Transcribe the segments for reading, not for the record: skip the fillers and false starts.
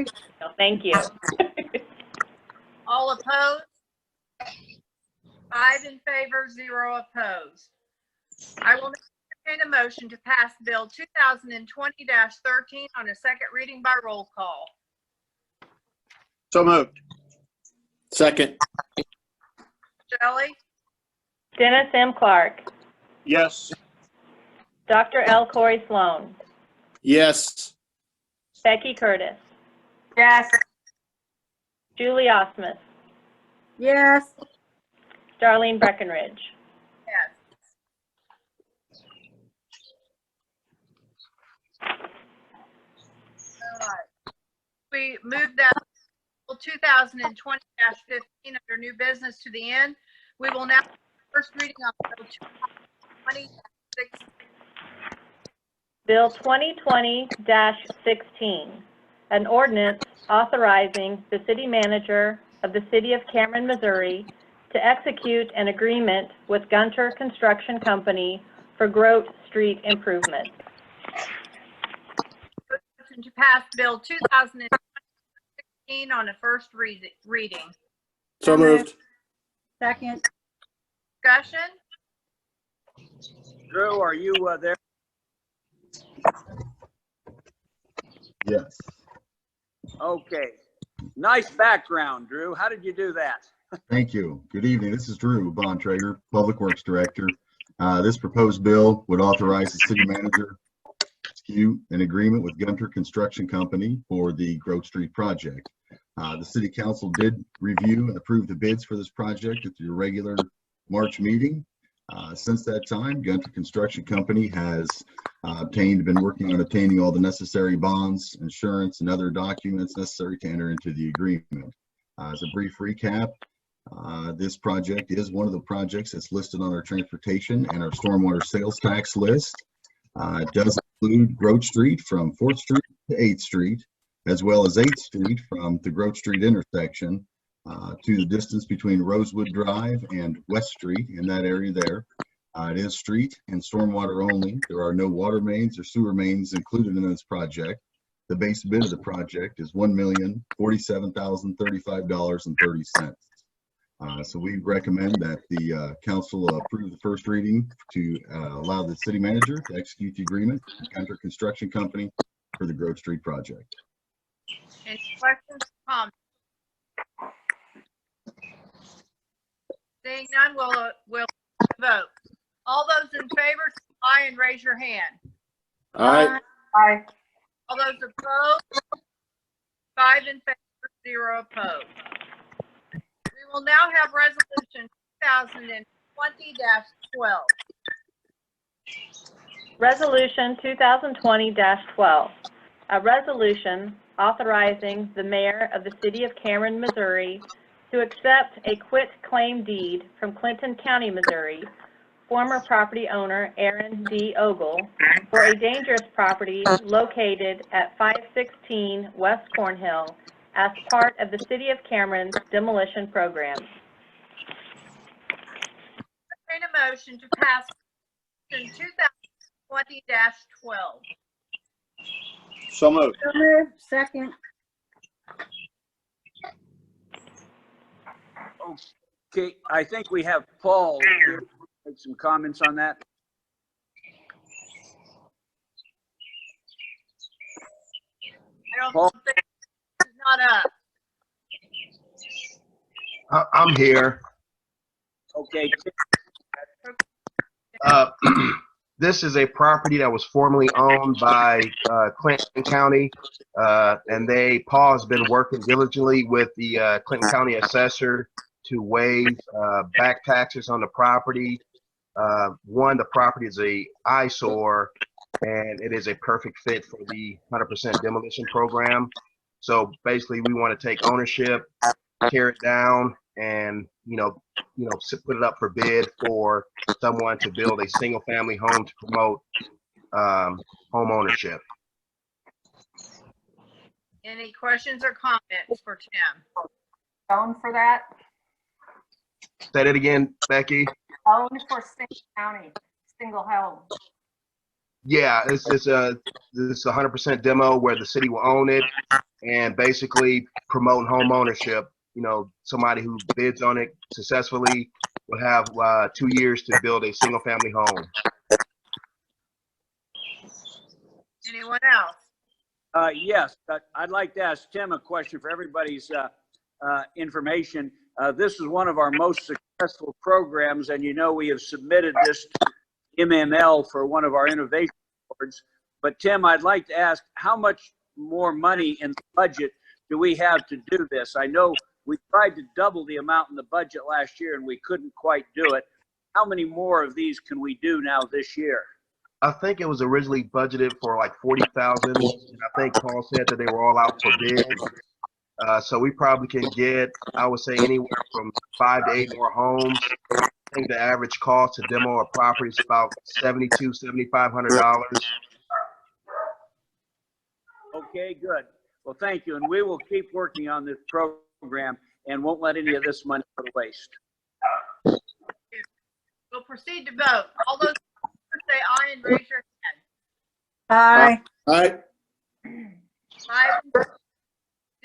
Aye. No, thank you. All opposed? 5 in favor, 0 opposed. I will now entertain a motion to pass Bill 2020-13 on a second reading by roll call. So moved. Second. Shelley? Dennis M. Clark, Yes. Dr. L. Corey Sloan, Yes. Becky Curtis, Yes. Julie Osmus, Yes. Darlene Breckenridge. Yes. All right. We moved that Bill 2020-15 under new business to the end. We will now first reading on Bill 2020-16. Bill 2020-16, an ordinance authorizing the city manager of the city of Cameron, Missouri to execute an agreement with Gunter Construction Company for Grote Street improvements. Motion to pass Bill 2016 on a first reading. So moved. Second. Discussion? Drew, are you there? Yes. Okay. Nice background, Drew. How did you do that? Thank you. Good evening. This is Drew Bontrager, Public Works Director. This proposed bill would authorize the city manager to execute an agreement with Gunter Construction Company for the Grote Street project. The city council did review and approve the bids for this project at the regular March meeting. Since that time, Gunter Construction Company has been working on obtaining all the necessary bonds, insurance, and other documents necessary to enter into the agreement. As a brief recap, this project is one of the projects that's listed on our transportation and our stormwater sales tax list. It does include Grote Street from 4th Street to 8th Street, as well as 8th Street from the Grote Street intersection to the distance between Rosewood Drive and West Street in that area there. It is street and stormwater only. There are no water mains or sewer mains included in this project. The base bid of the project is $1,047,035.30. So we recommend that the council approve the first reading to allow the city manager to execute the agreement with Gunter Construction Company for the Grote Street project. Any questions or comments? Seeing none, we'll vote. All those in favor, say aye and raise your hand. Aye. Aye. All those opposed? 5 in favor, 0 opposed. We will now have resolution 2020-12. Resolution 2020-12, a resolution authorizing the mayor of the city of Cameron, Missouri to accept a quit-claim deed from Clinton County, Missouri, former property owner Aaron D. Ogle, for a dangerous property located at 516 West Cornhill as part of the City of Cameron's demolition program. Entertain a motion to pass resolution 2020-12. So moved. So moved. Second. Okay, I think we have Paul here to make some comments on that. I don't Paul? think it's not up. I'm here. Okay. This is a property that was formerly owned by Clinton County, and Paul has been working diligently with the Clinton County assessor to waive back taxes on the property. The property is a eyesore, and it is a perfect fit for the 100% demolition program. So basically, we want to take ownership, tear it down, and put it up for bid for someone to build a single-family home to promote home ownership. Any questions or comments for Tim? Owned for that? Say that again, Becky. Owned for single county, single home. Yeah, this is a 100% demo where the city will own it. and basically promoting home ownership. You know, somebody who bids on it successfully will have 2 years to build a single family home. Anyone else? Yes, I'd like to ask Tim a question for everybody's information. This is one of our most successful programs, and you know we have submitted this to MML for one of our innovation awards. But Tim, I'd like to ask, how much more money in the budget do we have to do this? I know we tried to double the amount in the budget last year and we couldn't quite do it. How many more of these can we do now this year? I think it was originally budgeted for like 40,000. And I think Paul said that they were all out for bid. So we probably can get, I would say, anywhere from 5 to 8 more homes. I think the average cost to demo a property is about $7,500. Okay, good. Well, thank you. And we will keep working on this program and won't let any of this money go to waste. We'll proceed to vote. All those in favor say aye and raise your hand. Aye. Aye. 5,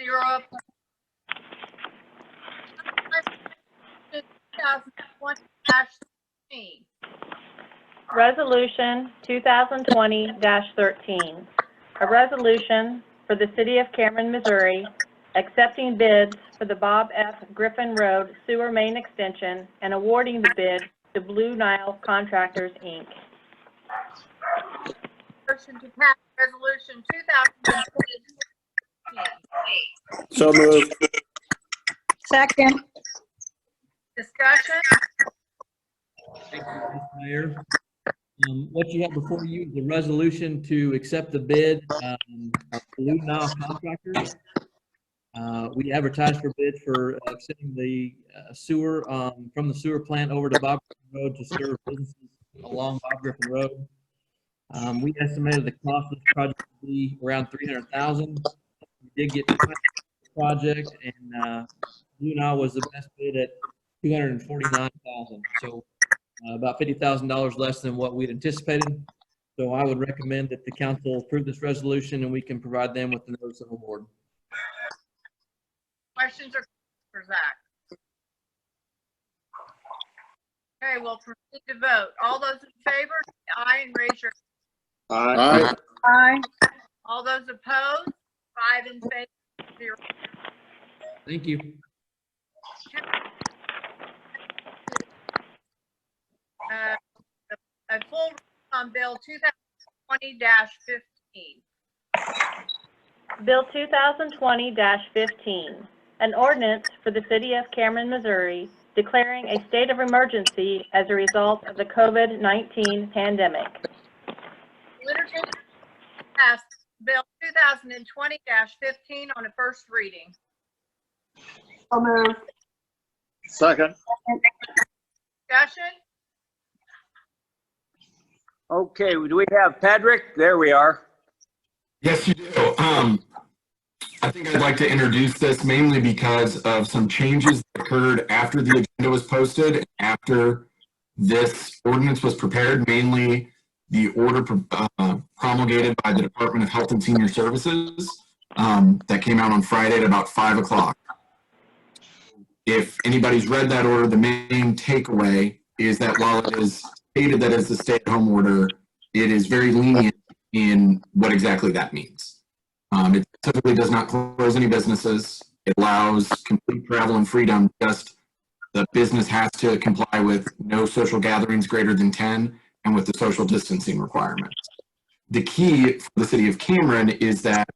0 opposed. 2020-13. Resolution 2020-13, a resolution for the City of Cameron, Missouri, accepting bids for the Bob F. Griffin Road Sewer Main Extension and awarding the bid to Blue Nile Contractors, Inc. Motion to pass resolution 2020-13. So moved. Second. Discussion? Thank you, Mr. Mayor. What you have before you is a resolution to accept the bid of Blue Nile Contractors. We advertised for bids for extending the sewer from the sewer plant over to Bob Griffin Road to serve businesses along Bob Griffin Road. We estimated the cost of this project to be around $300,000. We did get the project, and Blue Nile was the best bid at $249,000. So about $50,000 less than what we'd anticipated. So I would recommend that the council approve this resolution and we can provide them with the notice of award. Questions or comments for Zach? Okay, we'll proceed to vote. All those in favor, say aye and raise your hand. Aye. Aye. All those opposed, 5 in favor, 0. Thank you. A full reading on Bill 2020-15. Bill 2020-15, an ordinance for the City of Cameron, Missouri, declaring a state of emergency as a result of the COVID-19 pandemic. Entertain to pass Bill 2020-15 on a first reading. So moved. Second. Discussion? Okay, do we have Patrick? There we are. Yes, you do. I think I'd like to introduce this mainly because of some changes that occurred after the agenda was posted, after this ordinance was prepared, mainly the order promulgated by the Department of Health and Senior Services that came out on Friday at about 5 o'clock. If anybody's read that order, the main takeaway is that while it is stated that it's a stay-at-home order, it is very lenient in what exactly that means. It typically does not close any businesses. It allows complete travel and freedom. Just the business has to comply with no social gatherings greater than 10 and with the social distancing requirements. The key for the City of Cameron is that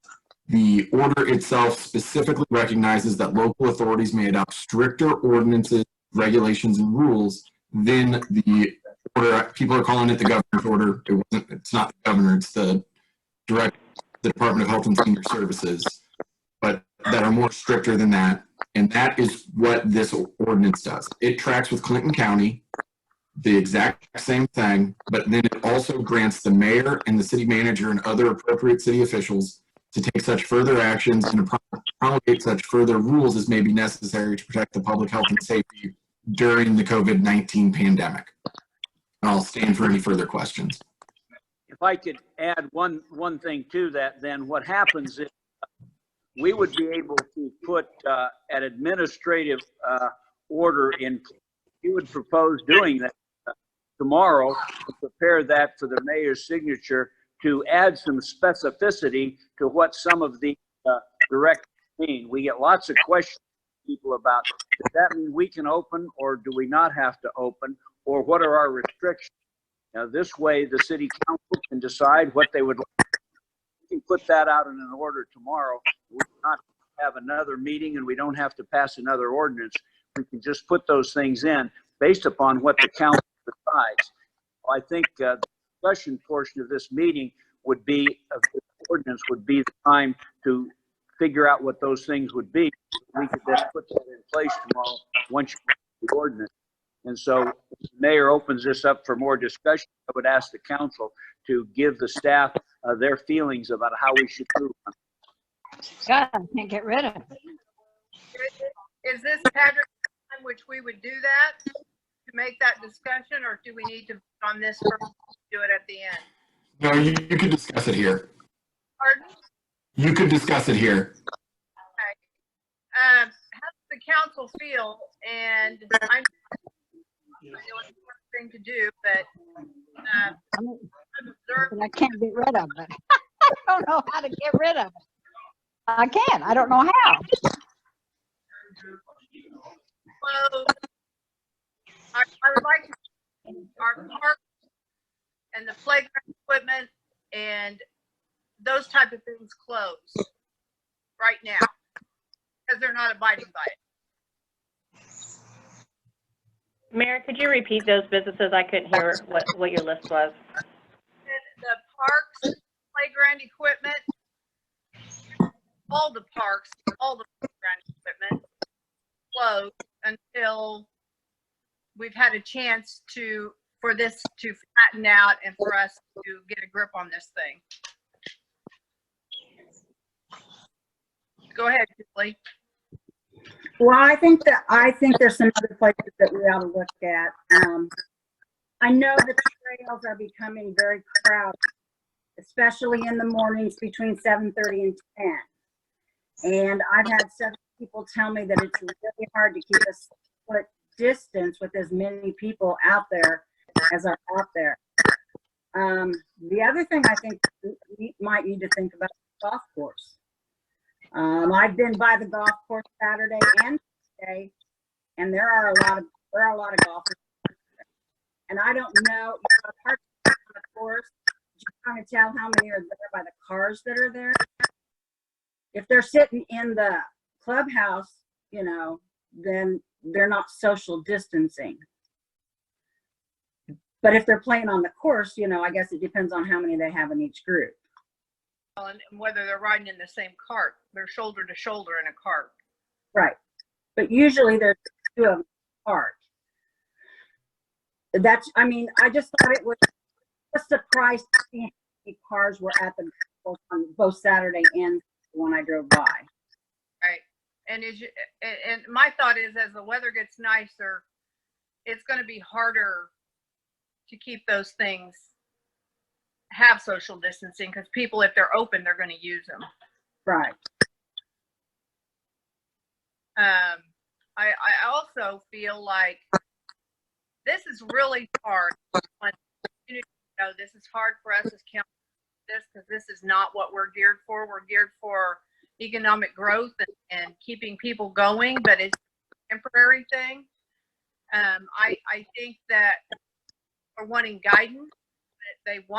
the order itself specifically recognizes that local authorities may adopt stricter ordinances, regulations, and rules than the order. People are calling it the governor's order. It's not the governor, it's the Department of Health and Senior Services, but that are more stricter than that. And that is what this ordinance does. It tracks with Clinton County, the exact same thing, but then it also grants the mayor and the city manager and other appropriate city officials to take such further actions and to promulgate such further rules as may be necessary to protect the public health and safety during the COVID-19 pandemic. I'll stand for any further questions. If I could add one thing to that, then what happens is we would be able to put an administrative order in. He would propose doing that tomorrow to prepare that for the mayor's signature to add some specificity to what some of the directives mean. We get lots of questions from people about, does that mean we can open or do we not have to open, or what are our restrictions? Now, this way the city council can decide what they would like. We can put that out in an order tomorrow. We don't have another meeting and we don't have to pass another ordinance. We can just put those things in based upon what the council decides. I think the discussion portion of this meeting would be, of the ordinance would be the time to figure out what those things would be. We could then put that in place tomorrow once you get the ordinance. And so if the mayor opens this up for more discussion, I would ask the council to give the staff their feelings about how we should move on. God, I can't get rid of it. Is this, Patrick, time which we would do that, to make that discussion, or do we need to vote on this first, do it at the end? No, you could discuss it here. Pardon? You could discuss it here. Okay. How does the council feel? And I know it's a hard thing to do, but I've observed. But I can't get rid of it. I don't know how to get rid of it. I can't. I don't know how. Well, I would like to see our park and the playground equipment and those type of things closed right now because they're not abiding by it. Mayor, could you repeat those businesses? I couldn't hear what your list was. The parks, playground equipment, all the parks, all the playground equipment closed until we've had a chance for this to flatten out and for us to get a grip on this thing. Go ahead, Julie. Well, I think there's some other places that we ought to look at. I know that the trails are becoming very crowded, especially in the mornings between 7:30 and 10. And I've had several people tell me that it's really hard to keep a 6-foot distance with as many people out there as are out there. The other thing I think we might need to think about is the golf course. I've been by the golf course Saturday and Sunday, and there are a lot of golfers. And I don't know, hard to on the course, you kind of tell how many are there by the cars that are there. If they're sitting in the clubhouse, then they're not social distancing. But if they're playing on the course, I guess it depends on how many they have in each group. And whether they're riding in the same cart, they're shoulder to shoulder in a cart. Right. But usually there's 2 of them apart. I just thought it was a surprise to see how many cars were at the course on both Saturday and when I drove by. Right. And my thought is, as the weather gets nicer, it's going to be harder to keep those things, have social distancing, because people, if they're open, they're going to use them. Right. I also feel like this is really hard. This is hard for us as council, because this is not what we're geared for. We're geared for economic growth and keeping people going, but it's a temporary thing. I think that we're wanting guidance. They want